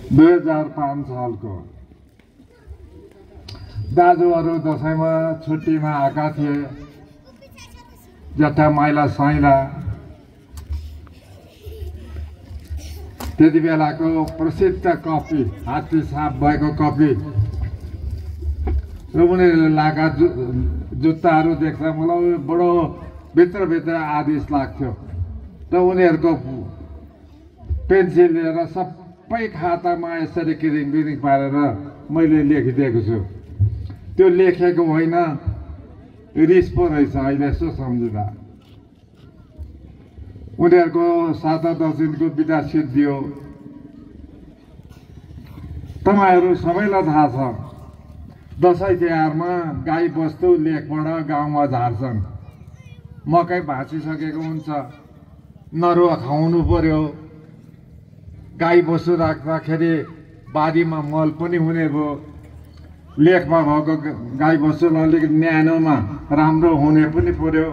2005 सालको दाजुहरू दसैँमा छुट्टीमा आएका थिए। जट्टा माइला साइला त्यति बेलाको प्रसिद्ध कपी हात्ती साप भएको कपी र उनीहरूले लगाएका जुत्ताहरू देख्दा मलाई बडो भित्रभित्र आदेश लाग्थ्यो र उनीहरूको पेन्सिल लिएर सबै खातामा यसरी किरिङ बिरिङ पारेर मैले लेखिदिएको छु। त्यो लेखेको होइन, रिस पो रहेछ अहिले यसो सम्झिँदा। उनीहरूको 7-10 दिनको बिदा सिद्धियो। तपाईँहरू सबैलाई थाहा छ, दसैँ तिहारमा गाई बस्तु लेखबाट गाउँमा झार्छन्। मकै भाँचिसकेको हुन्छ, नरुवा खुवाउनु पर्यो। गाई बस्तु राख्दाखेरि बारीमा मल पनि हुने भयो। लेखमा भएको गाई बस्तुलाई अलिकति न्यानोमा राम्रो हुने पनि पर्यो।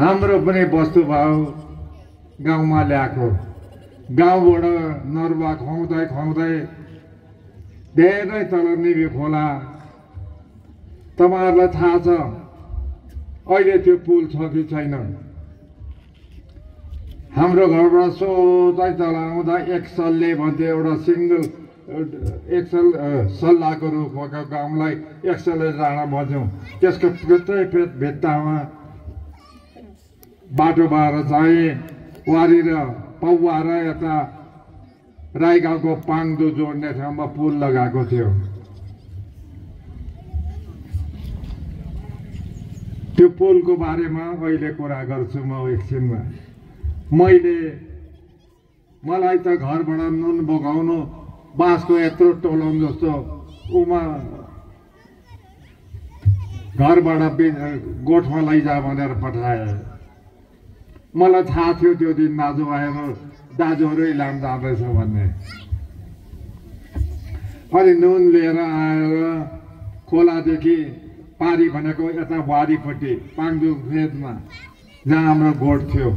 हाम्रो पनि वस्तु भाउ गाउँमा ल्याएको। गाउँबाट नरुवा खुवाउँदै खुवाउँदै धेरै तल निभे खोला। तपाईँहरूलाई थाहा छ अहिले त्यो पुल छ कि छैन? हाम्रो घरबाट सोझै तल आउँदा एक सल्ले भन्थ्यो, एउटा सिङ्गल एक सल्लाहको रूपमा गाउँलाई एक सल्ले डाँडा भन्छौँ। त्यसको भित्रै भित्तामा बाटो भएर चाहिँ वारी र पौवा र यता राईगाउँको पाङदो जोड्ने ठाउँमा पुल लगाएको थियो। त्यो पुलको बारेमा अहिले कुरा गर्छु म एकछिनमा। मलाई त घरबाट नुन बोकाउनु बाँसको यत्रो टोलम जस्तो उमा घरबाट गोठमा लैजा भनेर पठाए। मलाई थाहा थियो त्यो दिन दाजु आएर दाजुहरू इलाम जाँदैछ भन्ने। अनि नुन लिएर आएर खोलादेखि पारी भनेको यता वारीपट्टि पाङदु फेदमा जहाँ हाम्रो गोठ थियो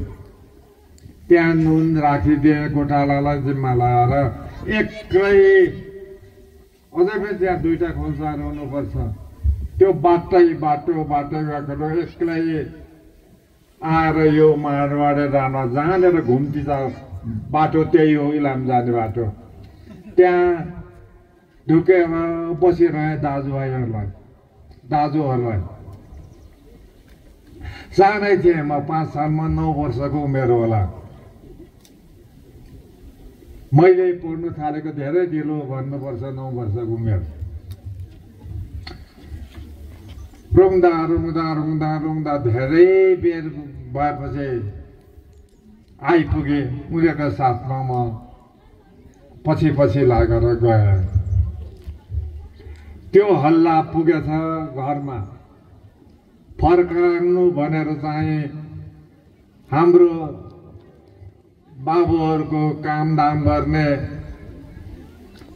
त्यहाँ नुन राखिदिए। गोठालालाई जिम्मा लगाएर एक्लै अझै पनि त्यहाँ 2टा खोल्साहरू हुनुपर्छ। त्यो बाटो एक्लै आएर यो मारवाडे रामा जहाँनिर घुम्ती छ बाटो त्यही हो, इलाम जाने बाटो। त्यहाँ ढुकेर बसिरहे दाजुहरूलाई। सानै थिएँ म, 5 सालमा 9 वर्षको उमेर होला। मैले पढ्नु थालेको धेरै ढिलो भन्नुपर्छ, 9 वर्षको उमेर। रुङ्दा धेरै बेर भएपछि आइपुगे। उनीहरूको साथमा म पछि लागेर गएँ। त्यो हल्ला पुगेछ घरमा। फर्काउनु भनेर चाहिँ हाम्रो बाबुहरूको कामदाम गर्ने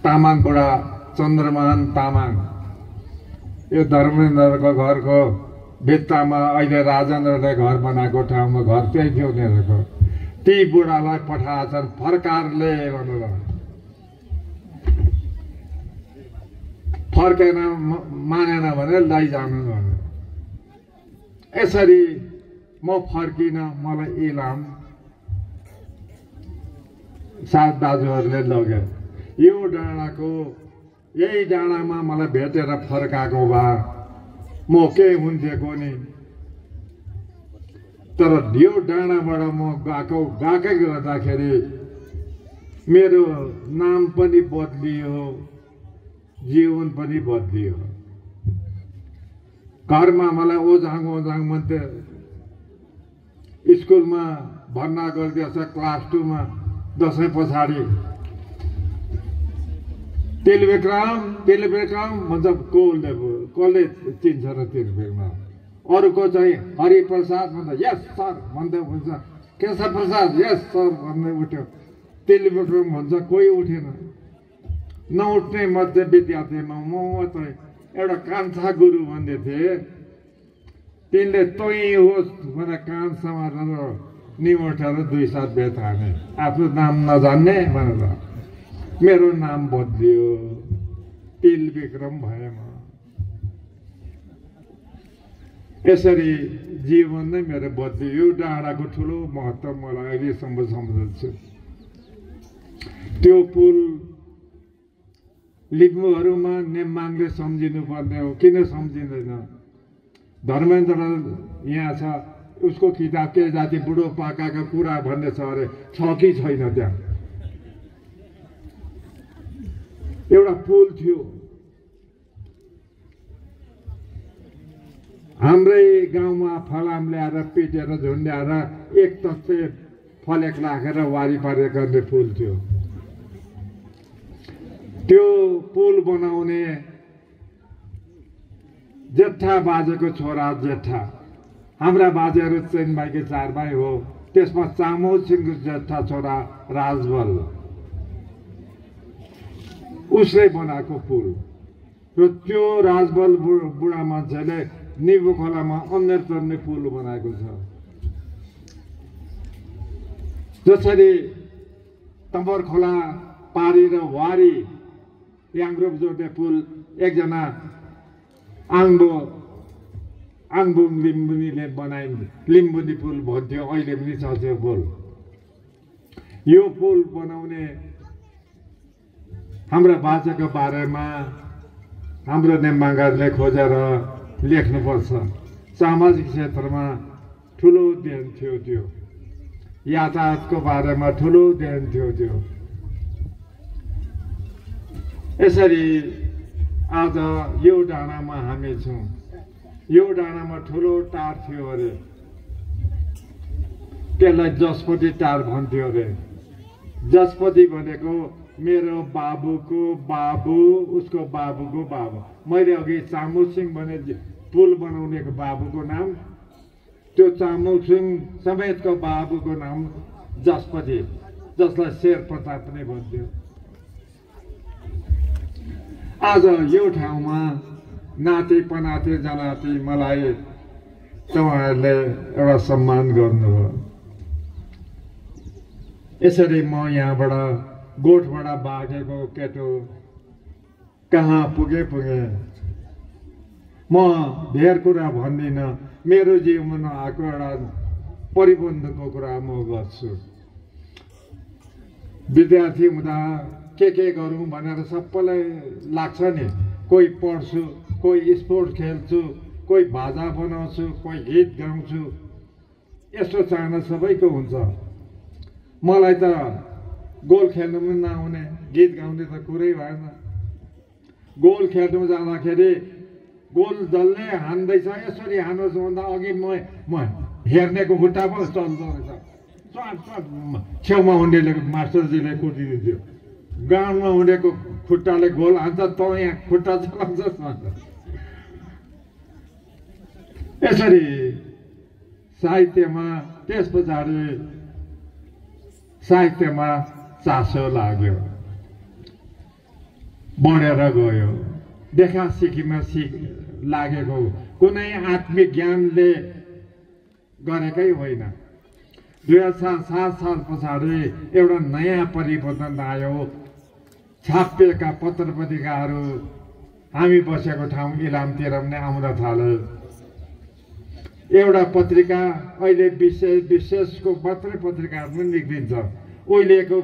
तामाङ बुढा चन्द्रमान तामाङ, यो धर्मेन्द्रको घरको भित्तामा अहिले राजेन्द्रले घर बनाएको ठाउँमा घर त्यही थियो उनीहरूको। ती बुढालाई पठाएछन् फर्कारले भनेर। फर्केन, मानेन भने लैजानु भने। यसरी म फर्किनँ। मलाई इलाम सात दाजुहरूले लग्यो। यो डाँडाको यही डाँडामा मलाई भेटेर फर्काएको भए म के हुन्थेको नि। तर यो डाँडाबाट म गएकै गर्दाखेरि मेरो नाम पनि बदलियो, जीवन पनि बदलियो। घरमा मलाई ओझाङ भन्थे। स्कुलमा भर्ना गरिदिएछ क्लास 2 मा दसैँ पछाडि। तेलविक्रम भन्छ। कसले चिन्छ र तेलविक्रम? अरूको चाहिँ हरिप्रसाद भन्छ, यस सर भन्दै भन्छ। केशव प्रसाद यस सर भन्दै उठ्यो। तेलविक्रम भन्छ, कोही उठेन। नउठ्ने मध्ये विद्यार्थीमा म चाहिँ एउटा कान्छा गुरु भन्दै थिए। तिनले तै होस् भनेर कान समातेर निमोठेर 2 सात बेत खाने आफ्नो नाम नजान्ने भनेर मेरो नाम बदलियो तिल विक्रम भए म यसरी जीवन नै मेरो बदलियो यो डाँडाको ठुलो महत्त्व मलाई अहिलेसम्म सम्झन्छु त्यो पुल लिम्बूहरूमा नेम्माङले सम्झिनु पर्ने हो किन सम्झिँदैन धर्मेन्द्र यहाँ छ उसको किताब के जाति बुढो पाकाका कुरा भन्ने छ अरे छ कि छैन त्यहाँ एउटा पुल थियो हाम्रै गाउँमा फलाम ल्याएर पिटेर झुन्ड्याएर एक तत्ते फलेक राखेर वारिपारि गर्ने पुल थियो त्यो पुल बनाउने जेठा बाजेको छोरा जेठा हाम्रा बाजेहरू चेनबाईकै 4 भाइ हो त्यसमा चामल सिंहको जेठा छोरा राजबल उसले बनाएको पुल र त्यो राजबल बुढा मान्छेले निबु खोलामा अन्यर तर्ने पुल बनाएको छ जसरी तम्बर खोला पारी र वारी याङ्ग्रोप जोड्ने पुल एकजना आङबुङ लिम्बुनीले बनाइन् लिम्बुनी पुल भन्थ्यो अहिले पनि छ त्यो पुल यो पुल बनाउने हाम्रा बाजेको बारेमा हाम्रो नेम्बाङहरूले खोजेर लेख्नुपर्छ सामाजिक क्षेत्रमा ठुलो देन थियो त्यो यातायातको बारेमा ठुलो देन थियो त्यो यसरी आज यो डाँडामा हामी छौँ यो डाँडामा ठुलो टार थियो अरे त्यसलाई जसपति टार भन्थ्यो अरे जसपति भनेको मेरो बाबुको बाबु उसको बाबुको बाबु मैले अघि चामु सिंह भने पुल बनाउनेको बाबुको नाम त्यो चामु सिंह समेतको बाबुको नाम जसपति जसलाई शेर प्रताप पनि भन्थ्यो आज यो ठाउँमा नाति पनाति जनाति मलाई तपाईँहरूले एउटा सम्मान गर्नुभयो यसरी म यहाँबाट गोठबाट भागेको केटो कहाँ पुगे म धेर कुरा भन्दिनँ मेरो जीवनमा आएको एउटा परिबन्धको कुरा म गर्छु विद्यार्थी हुँदा के गरौँ भनेर सबैलाई लाग्छ नि कोही पढ्छु कोही स्पोर्ट्स खेल्छु कोही बाजा बनाउँछु कोही गीत गाउँछु यस्तो चाहना सबैको हुन्छ मलाई त गोल खेल्नु पनि नआउने गीत गाउने त कुरै भएन गोल खेल्नु जाँदाखेरि गोल जसले हान्दैछ यसरी हान्नुहोस् भन्दा अघि म हेर्नेको खुट्टा पो चल्दो रहेछ छेउमा हुनेले मास्टरजीले कुटिदिन्थ्यो गाउँमा हुनेको खुट्टाले गोल हान्छ त यहाँ खुट्टा चलाउँछस् भन्छ यसरी साहित्यमा त्यस पछाडि साहित्यमा चासो लाग्यो बढेर गयो देखा सिकीमा लागेको कुनै आत्मिक ज्ञानले गरेकै होइन 2007 साल पछाडि एउटा नयाँ परिवर्तन आयो छापिएका पत्र पत्रिकाहरू हामी बसेको ठाउँ इलामतिर पनि आउन थाले एउटा पत्रिका अहिले विशेषको मात्रै पत्रिकाहरू पनि निक्लिन्छ उहिलेको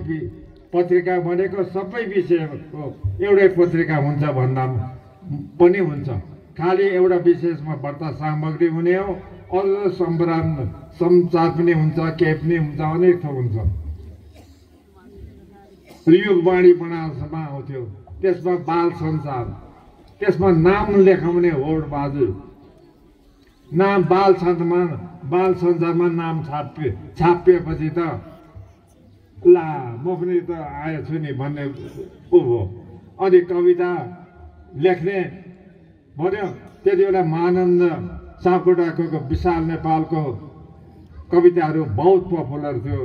पत्रिका भनेको सबै विषयको एउटै पत्रिका हुन्छ भन्दा पनि हुन्छ खालि एउटा विशेषमा वार्ता सामग्री हुने हो अरू समाचार पनि हुन्छ के पनि हुन्छ अनेक थोक हुन्छ युगवाणी बनासमा आउँथ्यो त्यसमा बाल संसार त्यसमा नाम लेखाउने होडबाजी नाम बाल संसारमा नाम छापिएपछि त ला म पनि त आएछु नि भन्ने उ हो अनि कविता लेख्ने भन्यो त्यति बेला महानन्द सापकोटाको विशाल नेपालको कविताहरू बहुत पपुलर थियो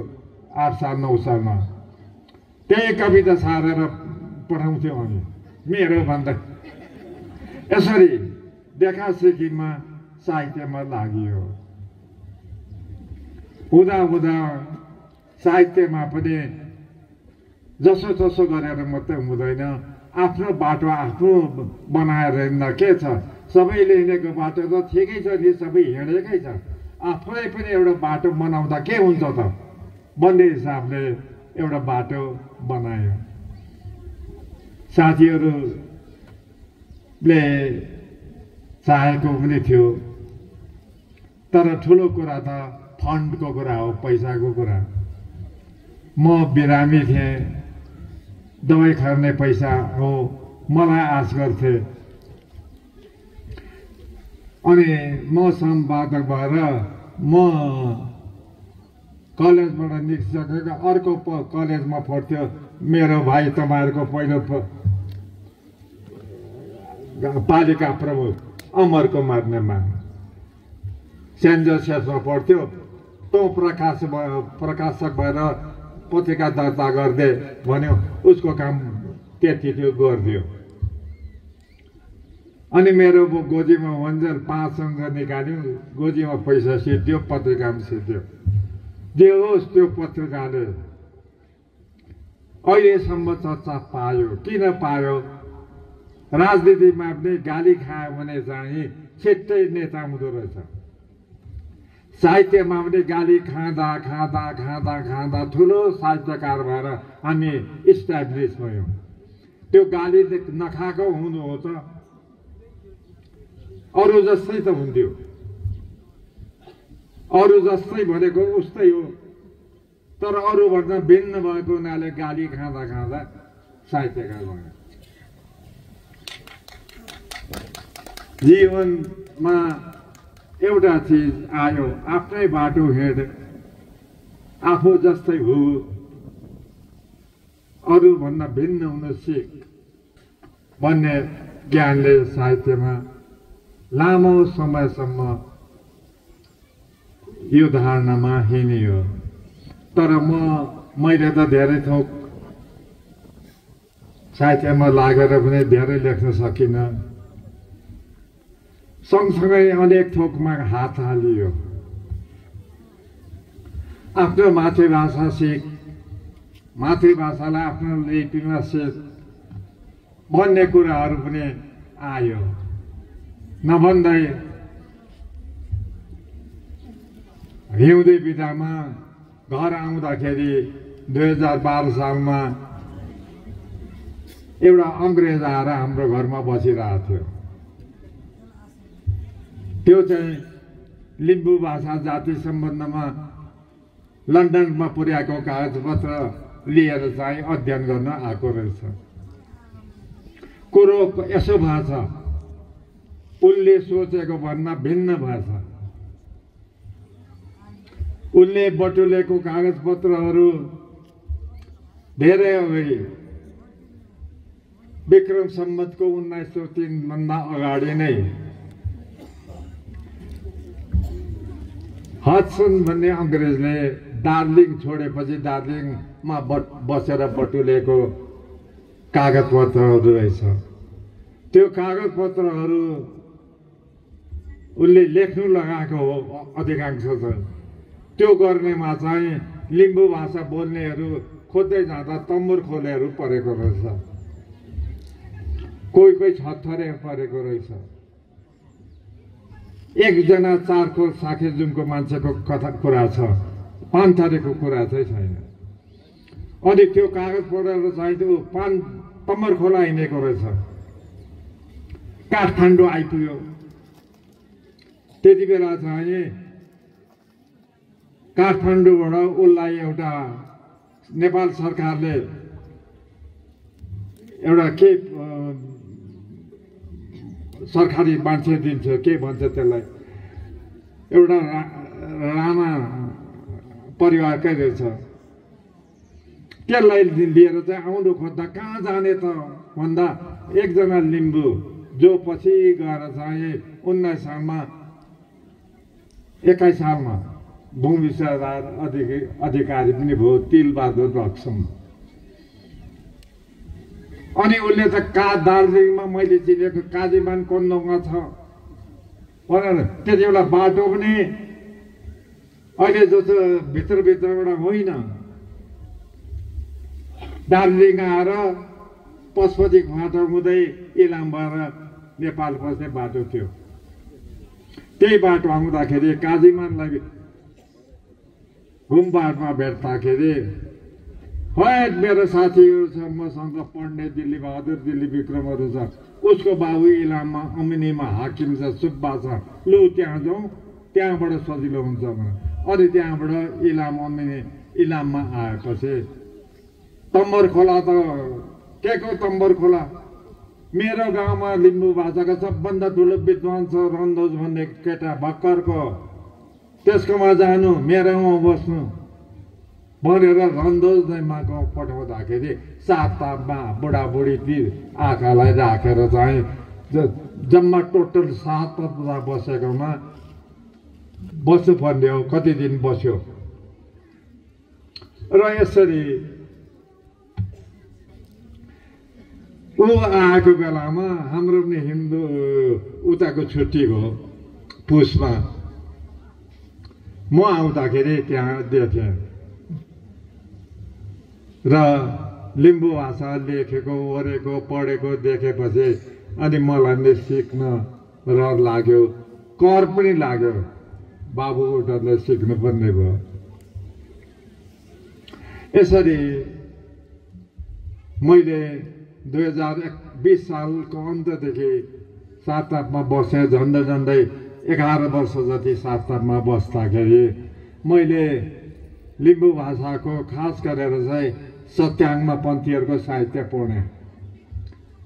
8 साल 9 सालमा त्यही कविता सारेर पठाउँथ्यो अनि मेरो भन्दा यसरी देखा सिकीमा साहित्यमा लाग्यो हुँदा हुँदा साहित्यमा पनि जसो तसो गरेर मात्रै हुँदैन, आफ्नो बाटो आफ्नो बनाएर हिँड्न के छ, सबैले हिँडेको बाटो त ठिकै छ नि, सबै हिँडेकै छ, आफूलाई पनि एउटा बाटो बनाउँदा के हुन्छ त भन्ने हिसाबले एउटा बाटो बनायो। साथीहरूले चाहेको पनि थियो, तर ठुलो कुरा त फन्डको कुरा हो, पैसाको कुरा। म बिरामी थिएँ, दबाई खर्ने पैसा हो, मलाई आश गर्थे। अनि म सम्पादक भएर म कलेजबाट निस्किसकेको अर्को कलेजमा पढ्थ्यो मेरो भाइ, तपाईँहरूको पहिलो पालिका प्रमुख अमर कुमार नेमाङ, सेन्ट जोसेफमा पढ्थ्यो। तँ प्रकाशक भएर पत्रिका दर्ता गर्दे भन्यो, उसको काम त्यति थियो, गरिदियो। अनि मेरो गोजीमा वन्जेल 5 अङ्क निकाल्यो, गोजीमा पैसा सिद्धियो, पत्रिकामा सिद्धियो। जे होस् त्यो पत्रिकाले अहिलेसम्म चर्चा पायो। किन पायो? राजनीतिमा पनि गाली खायो भने चाहिँ छिट्टै नेता हुँदो रहेछ। साहित्यमा पनि गाली खाँदा खाँदा खाँदा खाँदा ठुलो साहित्यकार भएर हामी इस्टाब्लिस भयौँ। त्यो गाली नखाएको हुनु हो त अरू जस्तै त हुन्थ्यो, अरू जस्तै भनेको उस्तै हो, तर अरूभन्दा भिन्न भएको हुनाले गाली खाँदा खाँदा साहित्यकार भयो। जीवनमा एउटा चिज आयो, आफ्नै बाटो हिँड, आफू जस्तै हो, अरूभन्दा भिन्न हुन सिक भन्ने ज्ञानले साहित्यमा लामो समयसम्म यो धारणामा हिँडियो। तर मैले त धेरै थोक साहित्यमा लागेर पनि धेरै लेख्न सकिनँ। सँगसँगै अनेक थोकमा हात हालियो। आफ्नो मातृभाषा सिक, मातृभाषालाई आफ्नो लिपिमा सिक भन्ने कुराहरू पनि आयो। नभन्दै हिउँदे बिदामा घर आउँदाखेरि 2012 सालमा एउटा अङ्ग्रेज आएर हाम्रो घरमा बसिरहेको थियो। त्यो चाहिँ लिम्बू भाषा जाति सम्बन्धमा लन्डनमा पुर्याएको कागजपत्र लिएर चाहिँ अध्ययन गर्न आएको रहेछ। कुरो यसो भएछ, उनले सोचेको भन्दा भिन्न भएछ। उनले बटुलेको कागजपत्रहरू धेरै अगाडि विक्रम सम्वतको 1903 भन्दा अगाडि नै हडसन भन्ने अङ्ग्रेजले दार्जिलिङ छोडेपछि दार्जिलिङमा बसेर बटुलेको कागजपत्रहरू रहेछ। त्यो कागजपत्रहरू उनले लेख्नु लगाएको हो अधिकांश चाहिँ। त्यो गर्नेमा चाहिँ लिम्बू भाषा बोल्नेहरू खोज्दै जाँदा तम्बुर खोलेहरू परेको रहेछ, कोही कोही छत्थरे परेको रहेछ। एकजना चारखोल साखेजुङको मान्छेको कथा कुरा छ, पानथरीको कुरा चाहिँ छैन। अनि त्यो कागज पढेर चाहिँ त्यो तम्बर खोला हिँडेको रहेछ, काठमाडौँ आइपुग्यो। त्यति बेला चाहिँ काठमाडौँबाट उसलाई एउटा नेपाल सरकारले एउटा के सरकारी मान्छे दिन्छ, के भन्छ त्यसलाई, एउटा राणा परिवारकै रहेछ। त्यसलाई लिएर चाहिँ आउनु खोज्दा कहाँ जाने त भन्दा एकजना लिम्बू जो पछि गएर चाहिँ 19 सालमा 21 सालमा भूमि विस्तार अधिकारी पनि भयो, तिलबहादुर लक्ष्म। अनि उसले त दार्जिलिङमा मैले चिनेको काजीमान कोन्दोङमा छ भनेर त्यति बेला बाटो पनि अहिले जस्तो भित्रभित्रबाट होइन, दार्जिलिङ आएर पशुपति फाटक हुँदै इलाम भएर नेपाल पस्ने बाटो थियो। त्यही बाटो आउँदाखेरि काजीमानलाई घुमबाटमा भेट्दाखेरि हरेक मेरो साथीहरू छ मसँग पढ्ने, दिल्ली बहादुर, दिल्ली विक्रमहरू छ, उसको बाबु इलाममा अमिनीमा हाकिम छ, सुब्बा छ, लु त्यहाँ जाउँ, त्यहाँबाट सजिलो हुन्छ भने। अनि त्यहाँबाट इलाम अमिनी इलाममा आएपछि तम्बर खोला त के को तम्बर खोला, मेरो गाउँमा लिम्बू भाषाका सबभन्दा ठुलो विद्वान छ रन्दोज भन्ने केटा भर्खरको, त्यसकोमा जानु, मेरोमा बस्नु भनेर रन्दोज दैमा गाउँ पठाउँदाखेरि सातमा बुढाबुढी ती आँखालाई राखेर चाहिँ जम्मा टोटल 7 हप्ता बसेकोमा बस्नुपर्ने हो। कति दिन बस्यो र यसरी ऊ आएको बेलामा हाम्रो पनि हिन्दू उताको छुट्टी हो पुसमा। म आउँदाखेरि त्यहाँ देखेँ र लिम्बू भाषा लेखेको ओरेको पढेको देखेपछि अनि मलाई नै सिक्न र लाग्यो, कर पनि लाग्यो, बाबुले सिक्नुपर्ने भयो। यसरी मैले 2020 सालको अन्तदेखि सारतापमा बसेँ। झन्डै झन्डै 11 वर्ष जति सारतापमा बस्दाखेरि मैले लिम्बू भाषाको खास गरेर चाहिँ सत्याङ्गमा पन्थीहरूको साहित्य पढेँ,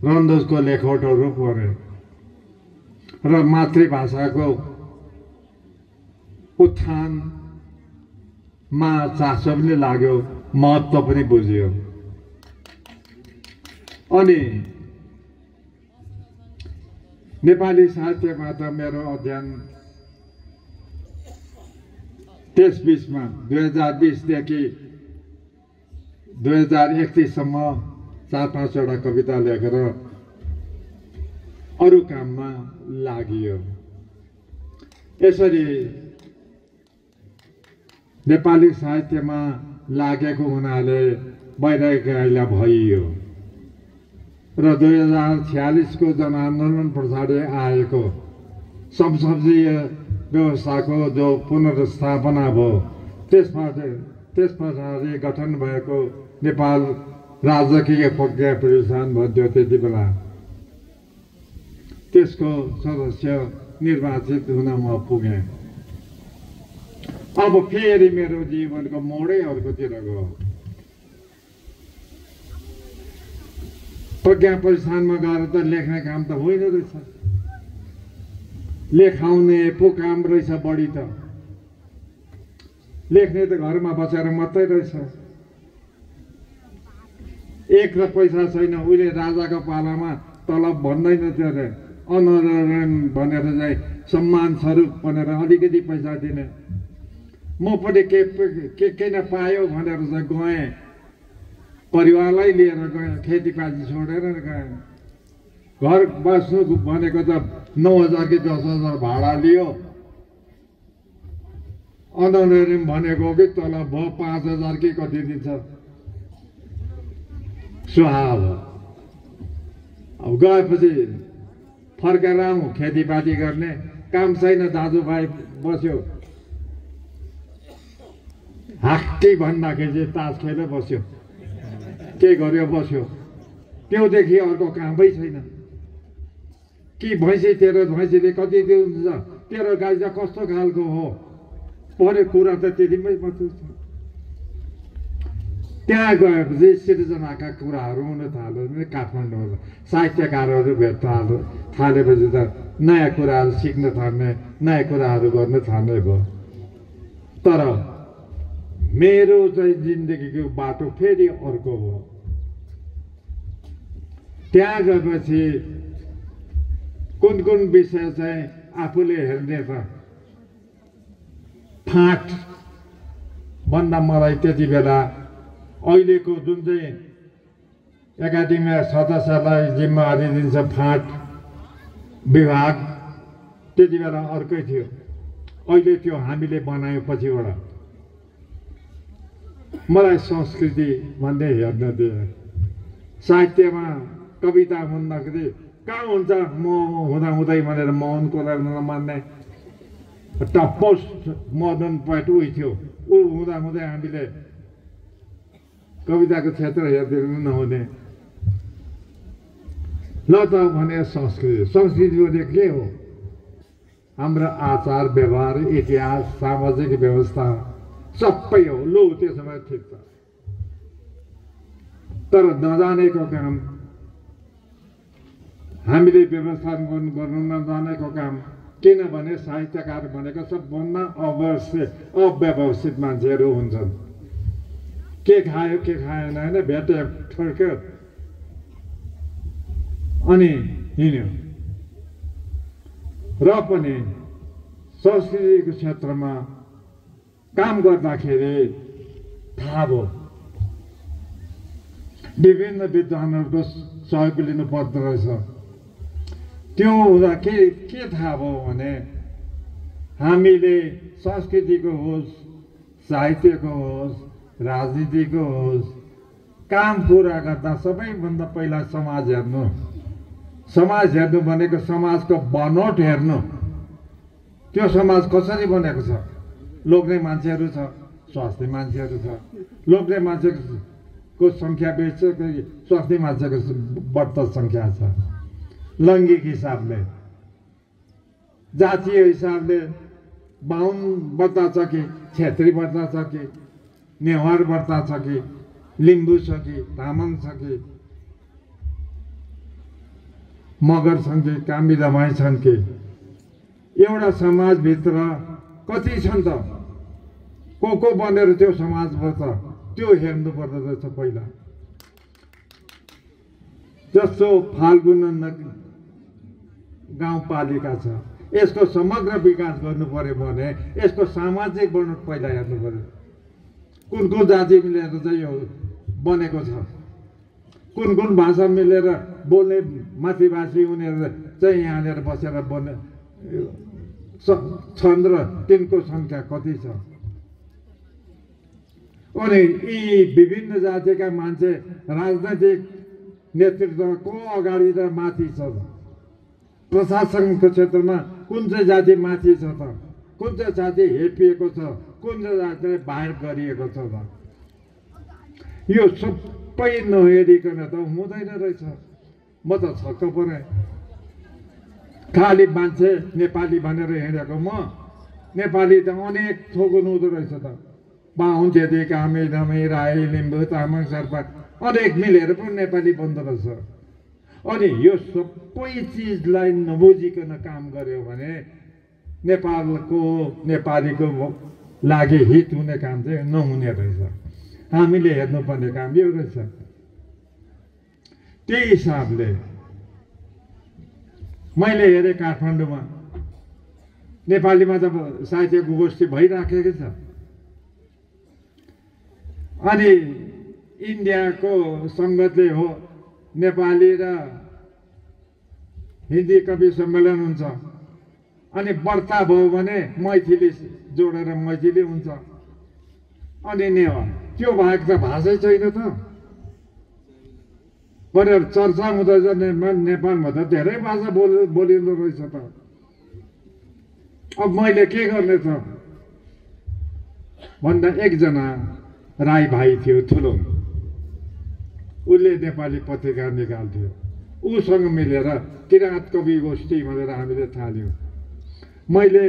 रन्दोजको लेखौटहरू पढेँ र मातृभाषाको उत्थानमा चासो पनि लाग्यो, महत्त्व पनि बुझ्यो। अनि नेपाली साहित्यमा त मेरो अध्ययन त्यस बिचमा 2020 देखि 2031 सम्म 4-5 कविता लेखेर अरू काममा लागियो। यसरी नेपाली साहित्यमा लागेको हुनाले वैराग्य भइयो र 2046 को जनआन्दोलन पछाडि आएको संसदीय व्यवस्थाको जो पुनर्स्थापना भयो, त्यस पछाडि गठन भएको नेपाल राजकीय प्रज्ञा प्रतिष्ठान भन्थ्यो त्यति बेला, त्यसको सदस्य निर्वाचित हुन म पुगेँ। अब फेरि मेरो जीवनको मोडै अर्कोतिर गयो। प्रज्ञा प्रतिष्ठानमा गएर त लेख्ने काम त होइन रहेछ, लेखाउने पो काम रहेछ बढी त। लेख्ने त घरमा बसेर मात्रै रहेछ। एक र पैसा छैन। उहिले राजाको पालामा तलब भन्दैन थियो अरे, अनरन भनेर चाहिँ सम्मान स्वरूप भनेर अलिकति पैसा दिने। म पनि के न पायो भनेर चाहिँ गएँ, परिवारलाई लिएर गएँ, खेतीपाती छोडेर गएँ। घर बस्नु भनेको त 9,000 कि 10,000 भाडा लियो, अनरन भनेको कि तलब भयो 5,000 कि कति दिन्छ सुहाव। अब गएपछि फर्केर आउँ खेतीपाती गर्ने, काम छैन। दाजुभाइ बस्यो, हाक्टी भन्दाखेरि चाहिँ तास खेलेर बस्यो, के गर्यो बस्यो। त्योदेखि अर्को कामै छैन। कि भैँसी तेरो भैँसीले कति दिन्छ, तेरो गाई चाहिँ कस्तो खालको हो भन्ने कुरा त त्यतिमै मात्रै छ। त्यहाँ गएपछि सिर्जनाका कुराहरू हुन थाल्यो। काठमाडौँमा साहित्यकारहरू भेट्न थालेपछि त नयाँ कुराहरू सिक्न थाल्ने, नयाँ कुराहरू गर्न थाल्ने भयो। तर मेरो चाहिँ जिन्दगीको बाटो फेरि अर्को भयो। त्यहाँ गएपछि कुन कुन विषय चाहिँ आफूले हेर्ने त फाँट भन्दा मलाई त्यति बेला अहिलेको जुन चाहिँ एकाडेमी सदस्यलाई जिम्मेवारी दिन्छ फाँट विभाग, त्यति बेला अर्कै थियो। अहिले त्यो हामीले बनायो पछिबाट। मलाई संस्कृति भन्ने हेर्न दिए। साहित्यमा कविता भन्दाखेरि कहाँ हुन्छ म हुँदाहुँदै भनेर मौनको नमान्ने। टप्पस मदन पोइट उही थियो, ऊ हुँदाहुँदै हामीले कविताको क्षेत्र हेरिदिनु नहुने। ल त भने संस्कृति, संस्कृति भने के हो? हाम्रो आचार व्यवहार, इतिहास, सामाजिक व्यवस्था सबै हो। लु त्यसो भए ठिक छ। तर नजानेको काम, हामीले व्यवस्थापन गर्नु नजानेको काम। किनभने साहित्यकार भनेको सबभन्दा अव्यवस्थित मान्छेहरू हुन्छन्। के खायो के खाएन होइन, भेट्यो ठर्क्यो अनि हिँड्यो। र पनि संस्कृतिको क्षेत्रमा काम गर्दाखेरि थाहा भयो, विभिन्न विद्वानहरूको सहयोग लिनु पर्दो रहेछ। त्यो हुँदा के थाहा भयो भने हामीले संस्कृतिको होस्, साहित्यको होस्, राजनीतिको होस्, काम पुरा गर्दा सबैभन्दा पहिला समाज हेर्नु। समाज हेर्नु भनेको समाजको बनोट हेर्नु। त्यो समाज कसरी बनेको छ? लोग्ने मान्छेहरू छ, स्वास्थ्य मान्छेहरू छ। लोग्ने मान्छेको सङ्ख्या बेच्छ, स्वास्थ्य मान्छेको बढ्दो सङ्ख्या छ। लैङ्गिक हिसाबले, जातीय हिसाबले बाहुन बढ्दा छ कि, छेत्री बढ्दा छ कि, नेवार बढ्दा छ कि, लिम्बू छ कि, तामाङ छ कि, मगर छन् कि, कामी दमाई छन् कि। एउटा समाजभित्र कति छन् त? को बनेर त्यो समाजबाट त्यो हेर्नु पर्दो रहेछ पहिला। जस्तो फाल्गुन गाउँपालिका छ, यसको समग्र विकास गर्नु पर्यो भने यसको सामाजिक बनोट पहिला हेर्नु पर्यो। कुन जाति मिलेर चाहिँ यो बनेको छ, कुन भाषा मिलेर बोल्ने मातृभाषी उनीहरू चाहिँ यहाँनिर बसेर छन् र तिनको सङ्ख्या कति छ। अनि यी विभिन्न जातिका मान्छे राजनैतिक नेतृत्व को अगाडि र माथि छ? प्रशासनको क्षेत्रमा कुन चाहिँ जाति माथि छ त? कुन चाहिँ जाति हेपिएको छ? कुन चाहिँ जातिलाई बाहिर गरिएको छ त? यो सबै नहेरिकन त हुँदैन रहेछ। म त छक्क परेँ। खालि मान्छे नेपाली भनेर हिँडेको म, नेपाली त अनेक थोक हुँदो रहेछ त। बाहुन, छेत्री, कामी दमाई, राई, लिम्बू, तामाङ, शेर्पा अनेक मिलेर पनि नेपाली बन्दो रहेछ। अनि यो सबै चिजलाई नबुझिकन काम गर्यो भने नेपालको नेपालीको लागि हित हुने काम चाहिँ नहुने रहेछ। हामीले हेर्नुपर्ने काम यो रहेछ। त्यही हिसाबले मैले हेरेँ काठमाडौँमा नेपालीमा त साहित्यको गोष्ठी भइराखेको छ। अनि इन्डियाको सङ्गतले हो नेपाली र हिन्दी कवि सम्मेलन हुन्छ। अनि बढ्ता भयो भने मैथिली जोडेर मैथिली हुन्छ। अनि नेवार, त्यो बाहेक त भाषै छैन त भनेर चर्चा हुँदैछ। नेपालमा त धेरै भाषा बोलिँदो रहेछ त। अब मैले के गर्ने त भन्दा एकजना राई भाइ थियो ठुलो, उसले नेपाली पत्रिका निकाल्थ्यो। उसँग मिलेर किराँत कवि गोष्ठी भनेर हामीले थाल्यौँ। मैले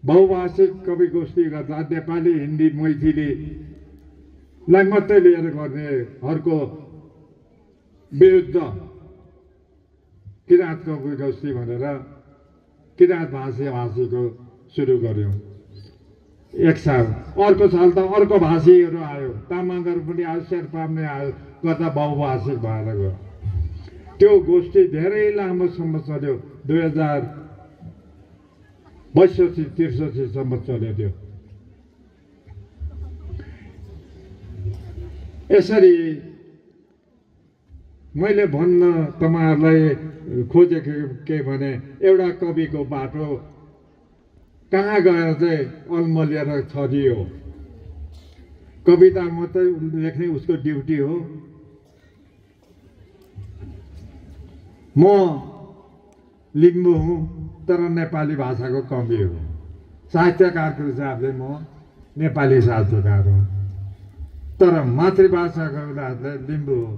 बहुभाषिक कवि गोष्ठी गर्दा नेपाली, हिन्दी, मैथिलीलाई मात्रै लिएर गर्नेहरूको विरुद्ध किराँत कवि गोष्ठी भनेर किराँत भाषीको सुरु गऱ्यौँ। एक साल, अर्को साल त अर्को भाषीहरू आयो, तामाङहरू पनि आयो, शेर्पा पनि आयो, गर्दा बहुभाषिक भएर गयो। त्यो गोष्ठी धेरै लामोसम्म चल्यो, 2062-63 सम्म चल्यो त्यो। यसरी मैले भन्न तपाईँहरूलाई खोजेको के भने एउटा कविको बाटो कहाँ गएर चाहिँ अल्मलिएर छरियो। कविता मात्रै लेख्ने उसको ड्युटी हो। म लिम्बू हुँ तर नेपाली भाषाको कवि हो। साहित्यकारको हिसाबले म नेपाली साहित्यकार हो, तर मातृभाषाको हिसाबले लिम्बू हो।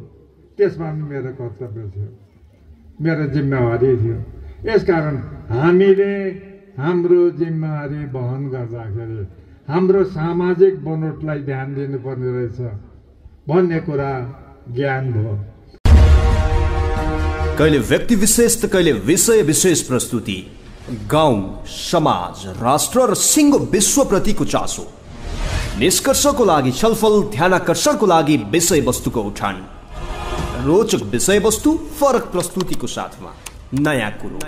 त्यसमा पनि मेरो कर्तव्य थियो, मेरो जिम्मेवारी थियो। यसकारण हामीले हाम्रो जिम्मेवारी वहन गर्दाखेरि हाम्रो सामाजिक बनोटलाई ध्यान दिनुपर्ने रहेछ भन्ने कुरा ज्ञान भयो। कहिले व्यक्ति विशेष त कहिले विषय विशेष प्रस्तुति, गाउँ, समाज, राष्ट्र र सिङ्गो विश्वप्रतिको चासो, निष्कर्षको लागि छलफल, ध्यानाकर्षणको लागि विषयवस्तुको उठान, रोचक विषयवस्तु, फरक प्रस्तुतिको साथमा नयाँ कुरो।